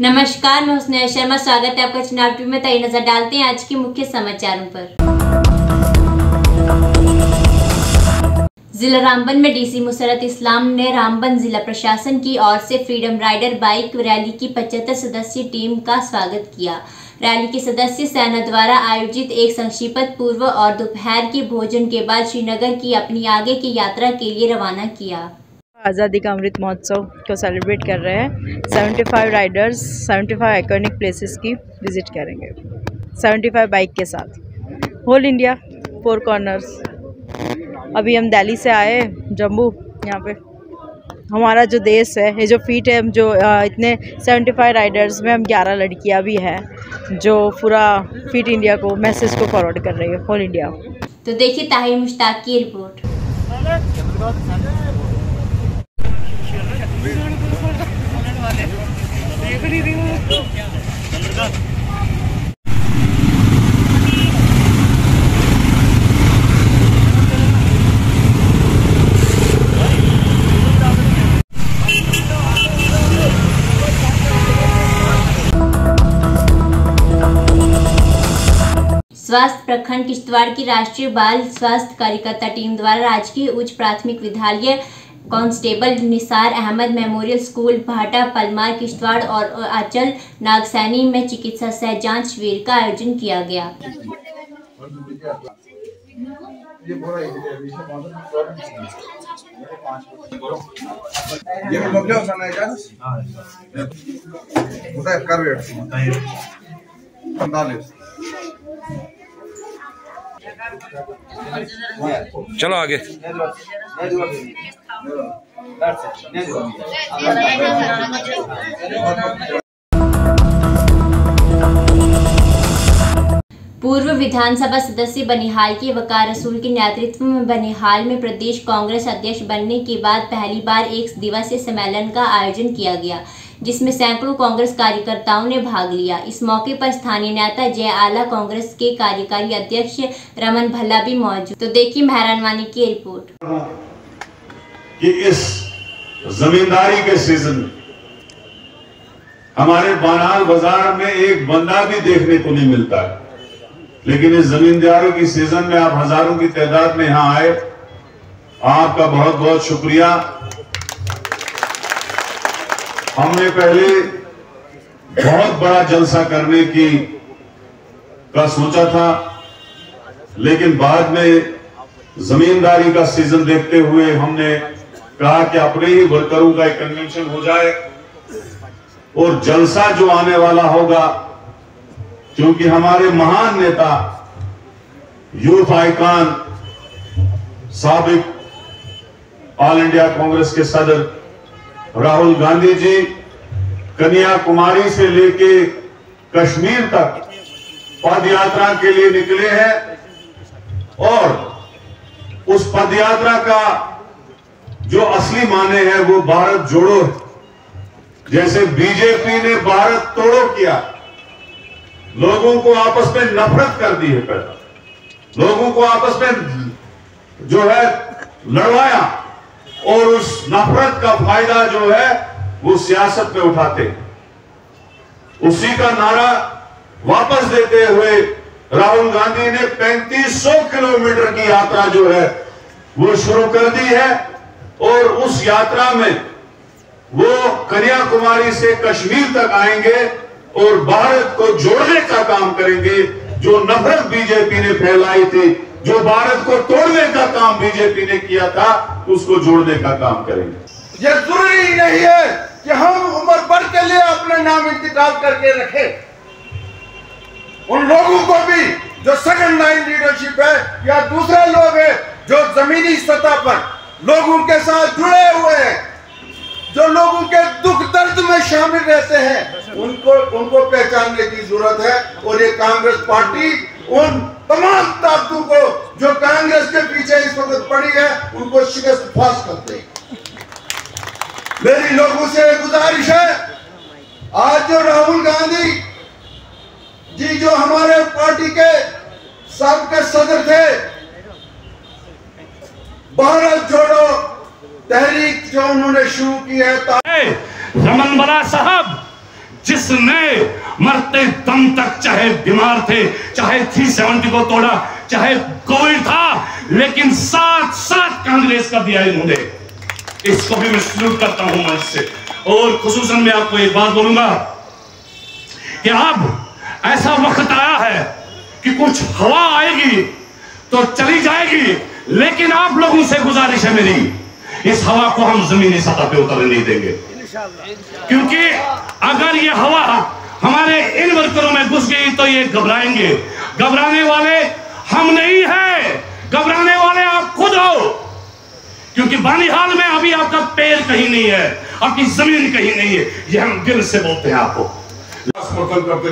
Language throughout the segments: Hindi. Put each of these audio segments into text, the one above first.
नमस्कार, मैं हुस्नैन शर्मा। स्वागत है आपका चुनाव टीवी में। तय नजर डालते हैं आज के मुख्य समाचारों पर। जिला रामबन में डीसी मुसरत इस्लाम ने रामबन जिला प्रशासन की ओर से फ्रीडम राइडर बाइक रैली की 75 सदस्यीय टीम का स्वागत किया। रैली के सदस्य सेना द्वारा आयोजित एक संक्षिप्त पूर्व और दोपहर के भोजन के बाद श्रीनगर की अपनी आगे की यात्रा के लिए रवाना किया। आज़ादी का अमृत महोत्सव को सेलिब्रेट कर रहे हैं। 75 राइडर्स 75 आइकॉनिक प्लेसेस की विज़िट करेंगे 75 बाइक के साथ। Whole India 4 corners. अभी हम दिल्ली से आए, जम्मू। यहाँ पे हमारा जो देश है, ये जो फीट है, जो इतने 75 राइडर्स में हम 11 लड़कियाँ भी हैं जो पूरा फिट इंडिया को मैसेज को फॉरवर्ड कर रही है, होल इंडिया। तो देखिए ताहिर मुश्ताक की रिपोर्ट। स्वास्थ्य प्रखंड किश्तवाड़ की राष्ट्रीय बाल स्वास्थ्य कार्यकर्ता टीम द्वारा राजकीय उच्च प्राथमिक विद्यालय constable Nisar Ahmed memorial school Bhata Palmar Kishtwar और आंचल नागसैनी में चिकित्सा सह जांच शिविर का आयोजन किया गया। चलो आगे। पूर्व विधानसभा सदस्य बनिहाल के वकार रसूल के नेतृत्व में बनिहाल में प्रदेश कांग्रेस अध्यक्ष बनने के बाद पहली बार एक दिवसीय सम्मेलन का आयोजन किया गया, जिसमें सैकड़ों कांग्रेस कार्यकर्ताओं ने भाग लिया। इस मौके पर स्थानीय नेता जय आला, कांग्रेस के कार्यकारी अध्यक्ष रमन भल्ला भी मौजूद। तो देखिए मेहरान वानी की रिपोर्ट। कि इस जमींदारी के सीजन में हमारे बानाल बाजार में एक बंदा भी देखने को नहीं मिलता है, लेकिन इस जमींदारों की सीजन में आप हजारों की तादाद में यहां आए, आपका बहुत बहुत शुक्रिया। हमने पहले बहुत बड़ा जलसा करने का सोचा था, लेकिन बाद में जमींदारी का सीजन देखते हुए हमने कहा कि अपने ही वर्करों का एक कन्वेंशन हो जाए और जलसा जो आने वाला होगा, क्योंकि हमारे महान नेता यूथ आइकॉन साबिक ऑल इंडिया कांग्रेस के सदर राहुल गांधी जी कन्याकुमारी से लेके कश्मीर तक पद यात्रा के लिए निकले हैं और उस पद यात्रा का जो असली माने हैं वो भारत जोड़ो है। जैसे बीजेपी ने भारत तोड़ो किया, लोगों को आपस में नफरत कर दी है, पहले लोगों को आपस में जो है लड़वाया और उस नफरत का फायदा जो है वो सियासत में उठाते, उसी का नारा वापस देते हुए राहुल गांधी ने 3500 किलोमीटर की यात्रा जो है वो शुरू कर दी है और उस यात्रा में वो कन्याकुमारी से कश्मीर तक आएंगे और भारत को जोड़ने का काम करेंगे। जो नफरत बीजेपी ने फैलाई थी, जो भारत को तोड़ने का काम बीजेपी ने किया था, उसको जोड़ने का काम करेंगे। ये जरूरी नहीं है कि हम उम्र भर के लिए अपने नाम इंतकाल करके रखें। उन लोगों को भी जो सेकंड लाइन लीडरशिप है या दूसरे लोग हैं जो जमीनी सतह पर लोगों के साथ जुड़े हुए हैं, जो लोगों के दुख दर्द में शामिल रहते हैं, उनको पहचानने की जरूरत है। और ये कांग्रेस पार्टी उन तमाम ताकतों को जो कांग्रेस के पीछे इस वक्त पड़ी है, उनको शिकस्त फास कर देगी। मेरी लोगों से गुजारिश है, आज जो राहुल गांधी जी जो हमारे पार्टी के साबिक़ सदर थे, भारत जोड़ो तहरीक जो उन्होंने शुरू की है, रमन भल्ला साहब जिसने मरते दम तक, चाहे बीमार थे, चाहे 370 को तोड़ा, चाहे कोविड था, लेकिन साथ साथ कांग्रेस का दिया इन्होंने। इसको भी मैं सल्यूट करता हूं मंच से। और खुसूसन मैं आपको एक बात बोलूंगा कि अब ऐसा वक्त आया है कि कुछ हवा आएगी तो चली जाएगी, लेकिन आप लोगों से गुजारिश है मेरी, इस हवा को हम जमीनी सतह पे उतरने नहीं देंगे। क्योंकि अगर ये हवा हमारे इन वर्करों में घुस गई तो ये घबराएंगे। घबराने वाले हम नहीं है, घबराने वाले आप खुद हो। क्योंकि बानीहाल में अभी आपका पैर कहीं नहीं है, आपकी जमीन कहीं नहीं है, ये हम दिल से बोलते हैं आपको। समर्थन करते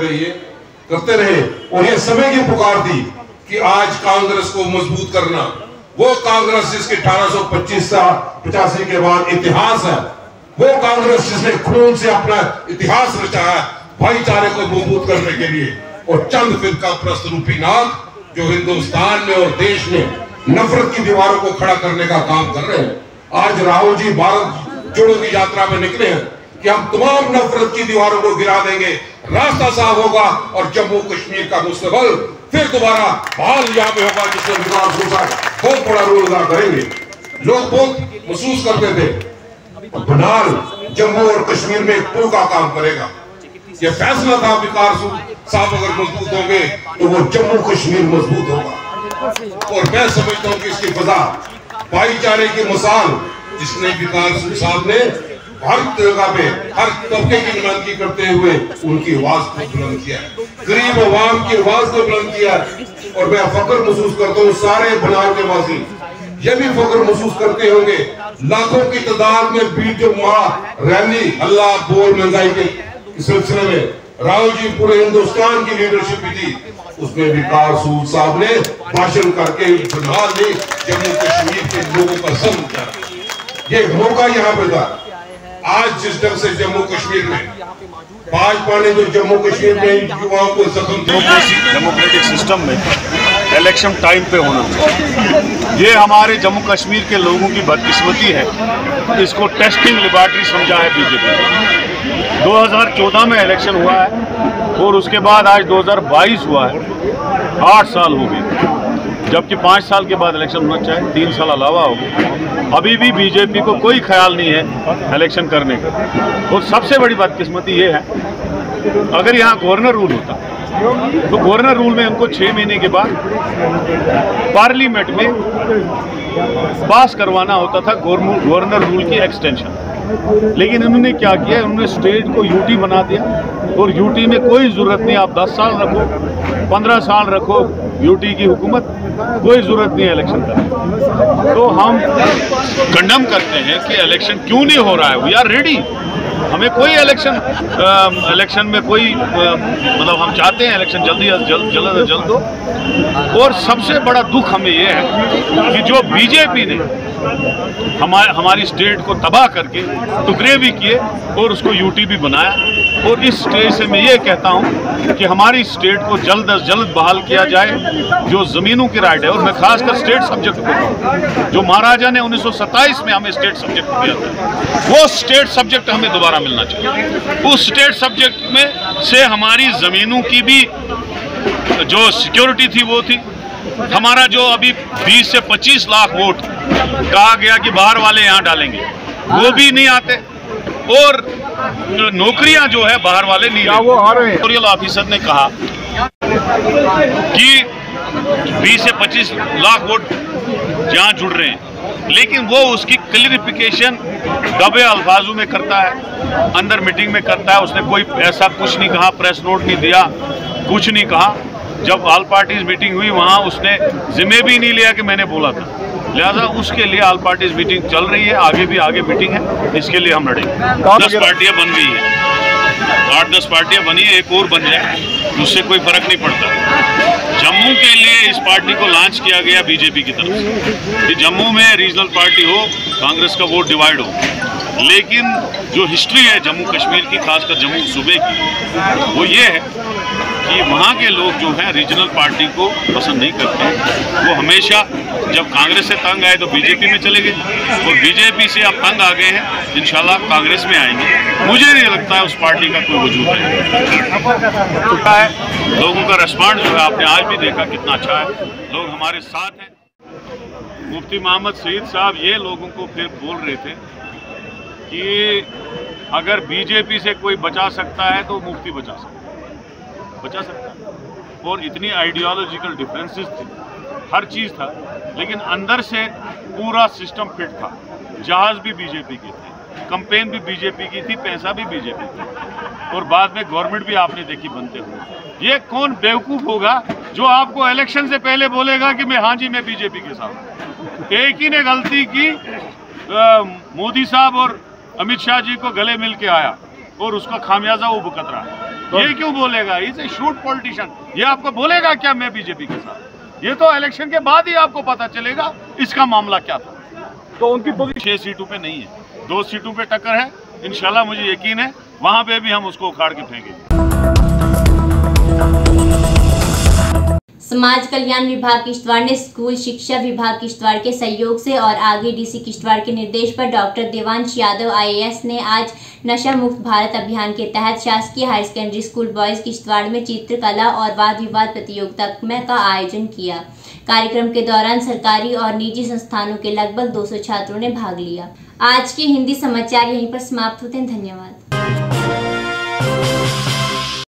रहे। और ये समय की पुकार थी कि आज कांग्रेस को मजबूत करना, वो कांग्रेस जिसके 1885 के बाद इतिहास है, वो कांग्रेस जिसने खून से अपना इतिहास रचा है भाईचारे को मजबूत करने के लिए। और चंद फिरका प्रस्त रूपी नाग जो हिंदुस्तान में और देश में नफरत की दीवारों को खड़ा करने का काम कर रहे हैं। आज राहुल जी भारत जोड़ो की यात्रा में निकले हैं कि हम तमाम नफरत की दीवारों को गिरा देंगे, रास्ता साफ होगा और जम्मू कश्मीर का मुस्तकबिल फिर दोबारा बहाल यहाँ पे होगा, जिसमें विकास होगा बहुत बड़ा रोल अदा करेंगे। लोग बहुत महसूस करते थे बनाल जम्मू और कश्मीर में एक पुल का काम करेगा। ये फैसला था विकास साहब अगर मजबूत होंगे तो वो जम्मू कश्मीर मजबूत होगा। और मैं समझता हूँ कि इसकी फजा भाईचारे की मिसाल जिसने विकास साहब ने हर जगह पे हर तबके की नुमाइंदगी करते हुए उनकी आवाज को बुलंद किया, गरीब आवाम की आवाज को बुलंद किया। और मैं फख्र महसूस करता हूँ सारे बनार के वासी ये भी फख्र महसूस करते होंगे, लाखों की तादाद में भीड़ जो रैली हल्ला बोल महंगाई के सिलसिले में राहुल जी पूरे हिंदुस्तान की लीडरशिप भी थी, उसमें विकास साहब ने भाषण करके बनार ने जम्मू कश्मीर के लोगों का सम किया। ये मौका यहाँ पे था। आज जिस ढंग से जम्मू कश्मीर में भाजपा ने जो जम्मू कश्मीर में युवाओं को जख्म डेमोक्रेटिक सिस्टम में इलेक्शन टाइम पे होना चाहिए। ये हमारे जम्मू कश्मीर के लोगों की बदकिस्मती है, इसको टेस्टिंग लेबॉर्ट्री समझा है बीजेपी। 2014 में इलेक्शन हुआ है और उसके बाद आज 2022 हुआ है, 8 साल हो गए, जबकि 5 साल के बाद इलेक्शन होना चाहिए, 3 साल अलावा हो गए। अभी भी बीजेपी को कोई ख्याल नहीं है इलेक्शन करने का। और सबसे बड़ी बदकिस्मती ये है, अगर यहाँ गवर्नर रूल होता तो गवर्नर रूल में उनको 6 महीने के बाद पार्लियामेंट में पास करवाना होता था गवर्नर रूल की एक्सटेंशन। लेकिन इन्होंने क्या किया, उन्होंने स्टेट को यूटी बना दिया और यूटी में कोई ज़रूरत नहीं, आप 10 साल रखो, 15 साल रखो यूटी की हुकूमत, कोई ज़रूरत नहीं है इलेक्शन का। तो हम कंडम करते हैं कि इलेक्शन क्यों नहीं हो रहा है। वी आर रेडी, हमें कोई इलेक्शन में कोई मतलब हम चाहते हैं इलेक्शन जल्द हो। और सबसे बड़ा दुख हमें ये है कि जो बीजेपी ने हमारी स्टेट को तबाह करके टुकड़े भी किए और उसको यूटी भी बनाया। और इस स्टेज से मैं ये कहता हूँ कि हमारी स्टेट को जल्द अज जल्द बहाल किया जाए, जो ज़मीनों की राइट है। और मैं खासकर स्टेट सब्जेक्ट को, जो महाराजा ने 1927 में हमें स्टेट सब्जेक्ट दिया था, वो स्टेट सब्जेक्ट हमें दोबारा मिलना चाहिए। उस स्टेट सब्जेक्ट में से हमारी ज़मीनों की भी जो सिक्योरिटी थी वो थी। हमारा जो अभी 20 से 25 लाख वोट कहा गया कि बाहर वाले यहाँ डालेंगे, वो भी नहीं आते। और नौकरियां जो है बाहर वाले नहीं, वो आ रहे हैं। सेक्टोरियल ऑफिसर ने कहा कि 20 से 25 लाख वोट जहाँ जुड़ रहे हैं, लेकिन वो उसकी क्लियरिफिकेशन दबे अल्फाजों में करता है, अंदर मीटिंग में करता है। उसने कोई ऐसा कुछ नहीं कहा, प्रेस नोट नहीं दिया, कुछ नहीं कहा। जब ऑल पार्टीज मीटिंग हुई वहाँ उसने जिम्मे भी नहीं लिया कि मैंने बोला था। लिहाजा उसके लिए ऑल पार्टीज मीटिंग चल रही है, आगे मीटिंग है, इसके लिए हम लड़ेंगे। 10 पार्टियां बन गई हैं, 8-10 पार्टियां बनी है, एक और बन जाए, उससे कोई फर्क नहीं पड़ता। जम्मू के लिए इस पार्टी को लॉन्च किया गया बीजेपी की तरफ से कि जम्मू में रीजनल पार्टी हो, कांग्रेस का वोट डिवाइड हो। लेकिन जो हिस्ट्री है जम्मू कश्मीर की, खासकर जम्मू सूबे की, वो ये है कि वहाँ के लोग जो हैं रीजनल पार्टी को पसंद नहीं करते। वो हमेशा जब कांग्रेस से तंग आए तो बीजेपी में चले गए और बीजेपी से अब तंग आ गए हैं, इंशाल्लाह कांग्रेस में आएंगे। मुझे नहीं लगता है उस पार्टी का कोई वजूद है। लोगों का रिस्पॉन्स जो है आपने आज भी देखा कितना अच्छा है, लोग हमारे साथ हैं। मुफ्ती मोहम्मद सईद साहब ये लोगों को फिर बोल रहे थे कि अगर बीजेपी से कोई बचा सकता है तो मुफ्ती बचा सकता है। और इतनी आइडियोलॉजिकल डिफरेंसेस थी, हर चीज़ था, लेकिन अंदर से पूरा सिस्टम फिट था। जहाज भी बीजेपी के थे, कंपेन भी बीजेपी की थी, पैसा भी बीजेपी की, और बाद में गवर्नमेंट भी आपने देखी बनते हुए। ये कौन बेवकूफ़ होगा जो आपको इलेक्शन से पहले बोलेगा कि हाँ जी मैं बीजेपी के साथ। एक ही ने गलती की, मोदी साहब और अमित शाह जी को गले मिल के आया और उसका खामियाजा वो भुगत रहा है। ये क्यों बोलेगा? Is a shoot politician. ये आपको बोलेगा क्या मैं बीजेपी के साथ? ये तो इलेक्शन के बाद ही आपको पता चलेगा इसका मामला क्या था। तो उनकी पोजीशन 6 सीटों पे नहीं है, 2 सीटों पे टक्कर है। इंशाल्लाह मुझे यकीन है वहां पे भी हम उसको उखाड़ के फेंकेंगे। समाज कल्याण विभाग किश्तवाड़ ने स्कूल शिक्षा विभाग किश्तवाड़ के सहयोग से और आगे डीसी किश्तवाड़ के निर्देश पर डॉक्टर देवांश यादव IAS ने आज नशा मुक्त भारत अभियान के तहत शासकीय higher secondary school boys Kishtwar में चित्रकला और वाद विवाद प्रतियोगिता का आयोजन किया। कार्यक्रम के दौरान सरकारी और निजी संस्थानों के लगभग 200 छात्रों ने भाग लिया। आज के हिंदी समाचार यहीं पर समाप्त होते हैं। धन्यवाद।